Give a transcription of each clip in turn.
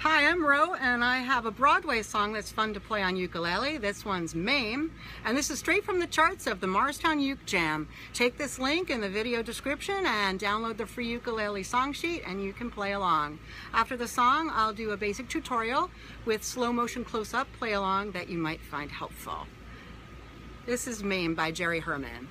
Hi, I'm Ro, and I have a Broadway song that's fun to play on ukulele. This one's Mame, and this is straight from the charts of the Morristown Uke Jam. Take this link in the video description and download the free ukulele song sheet, and you can play along. After the song, I'll do a basic tutorial with slow motion close-up play along that you might find helpful. This is Mame by Jerry Herman.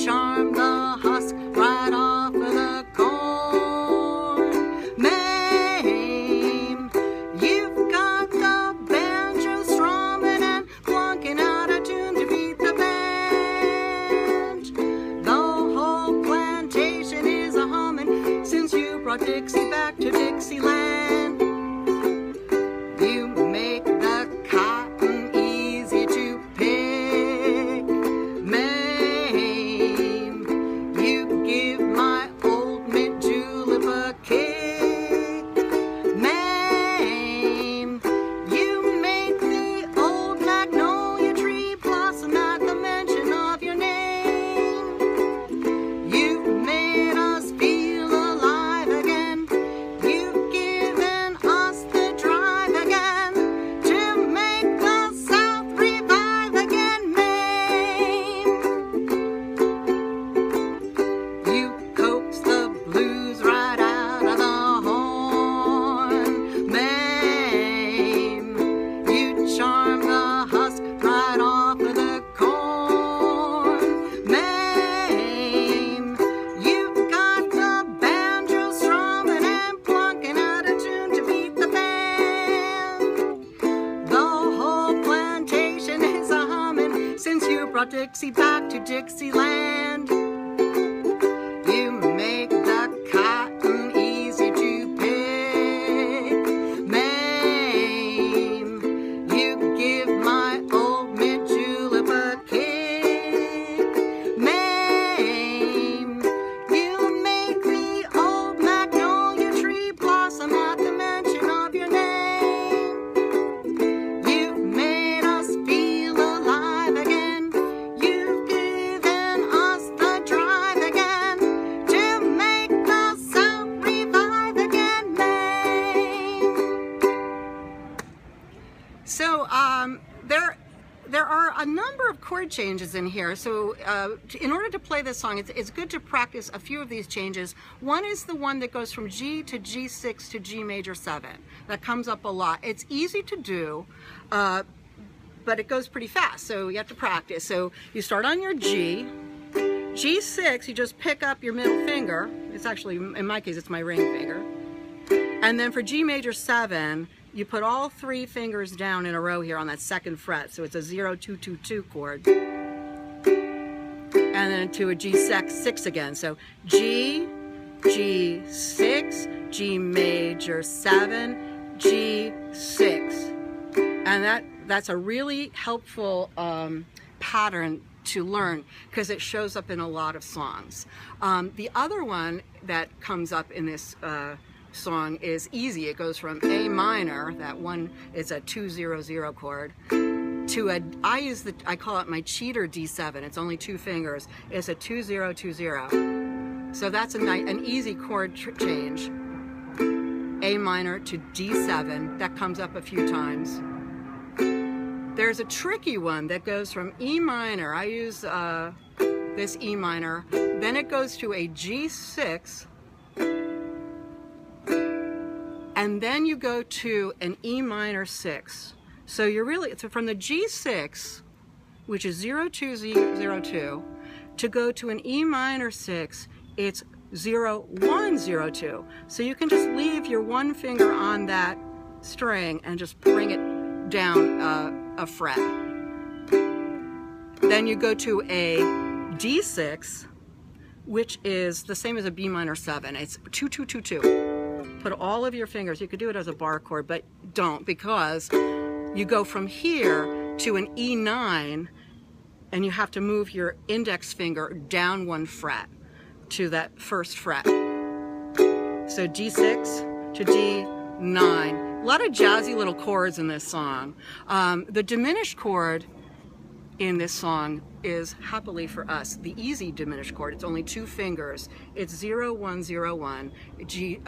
Charm the husk right off of the corn. Mame, you've got the banjoes strumming and plunking out a tune to beat the band. The whole plantation is a-hummin' since you brought Dixie back to Dixieland. You make the cotton easy to pick. Give my old mint julep a kick. Mame, you make the old magnolia tree blossom at the mention of your name. You've made us feel alive again. You've given us the drive again to make the South revive again. Mame, you coax the blues right out of the horn. Mame, you charm the husk right off of the corn. Mame, you've got the banjo strumming and plunking out a tune to beat the band. The whole plantation is a-hummin' since you brought Dixie back to Dixieland. You make the cotton easy to pick. Mame, you give my old mint julep a kick. Mame, you make the old magnolia tree blossom at the mention of your name. You've made us feel alive again. You've given us the drive again to make the South revive again. Mame. So there are a number of chord changes in here. So in order to play this song, it's good to practice a few of these changes. One is the one that goes from G to G6 to G major 7. That comes up a lot. It's easy to do, but it goes pretty fast, so you have to practice. So you start on your G. G6, you just pick up your middle finger. It's actually, in my case, it's my ring finger. And then for G major 7, you put all 3 fingers down in a row here on that 2nd fret. So it's a 0, 2, 2, 2 chord. And then to a G6 again. So G, G6, G major 7, G6. And that's a really helpful pattern to learn because it shows up in a lot of songs. The other one that comes up in this song is easy. It goes from A minor, that one is a 2-0-0 chord, to I call it my cheater D7. It's only 2 fingers. It's a 2-0-2-0. So that's an easy chord change. A minor to D7. That comes up a few times. There's a tricky one that goes from E minor. I use this E minor. Then it goes to a G6. And then you go to an E minor 6. So you're really, so from the G6, which is 0-2-0-2, to go to an E minor 6, it's 0-1-0-2. So you can just leave your one finger on that string and just bring it down a fret. Then you go to a D6, which is the same as a B minor 7. It's 2-2-2-2. Put all of your fingers, you could do it as a bar chord, but don't, because you go from here to an E9 and you have to move your index finger down 1 fret to that 1st fret. So G6, to D9. A lot of jazzy little chords in this song. The diminished chord in this song is, happily for us, the easy diminished chord. It's only 2 fingers. It's 0, 1, 0, 1. G.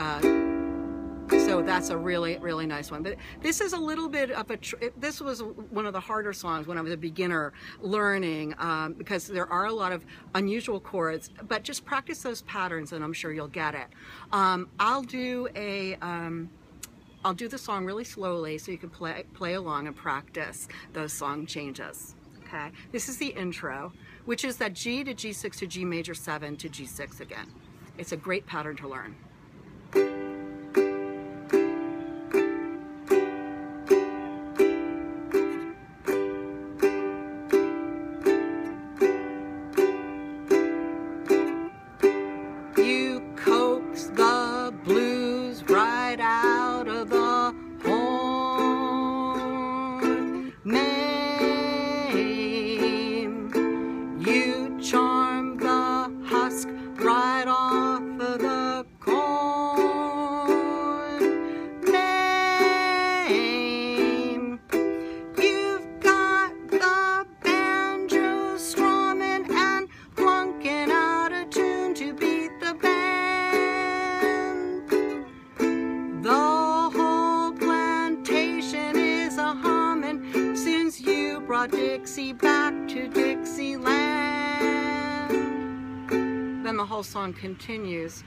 So that's a really, really nice one. But this is a little bit of a, this was one of the harder songs when I was a beginner learning, because there are a lot of unusual chords, but just practice those patterns and I'm sure you'll get it. I'll do the song really slowly so you can play along and practice those song changes. Okay, this is the intro, which is that G to G6 to G major 7 to G6 again. It's a great pattern to learn. You coax the blues right out of the horn. You charm the husk right off of the corn. Mame, you've got the banjoes strumming and Plunkin out of tune to beat the band. The whole plantation is a-hummin' since you brought Dixie back to Dixieland. Then the whole song continues.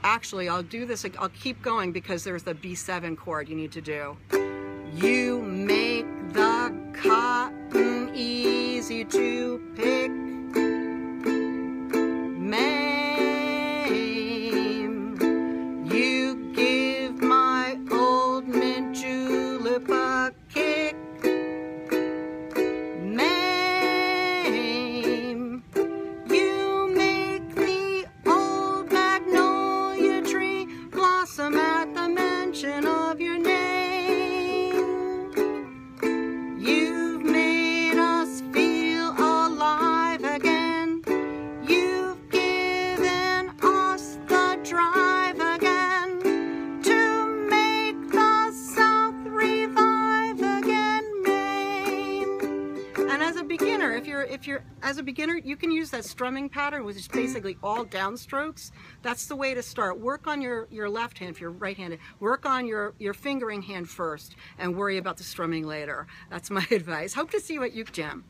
Actually, I'll do this, I'll keep going because there's the B7 chord you need to do. You make the cotton easy to pick. Mame, you give my old mint julep a kick. Mame, you make the old magnolia tree blossom at the mention of your name. You've made us feel alive again. You've given us the drive again to make the South revive again, Mame. And as a beginner, if you're as a beginner, you can use that strumming pattern, which is basically all downstrokes. That's the way to start. Work on your left hand if you're right-handed. Work on your fingering hand first and worry about the strumming later. That's my advice. Hope to see you at Uke Jam.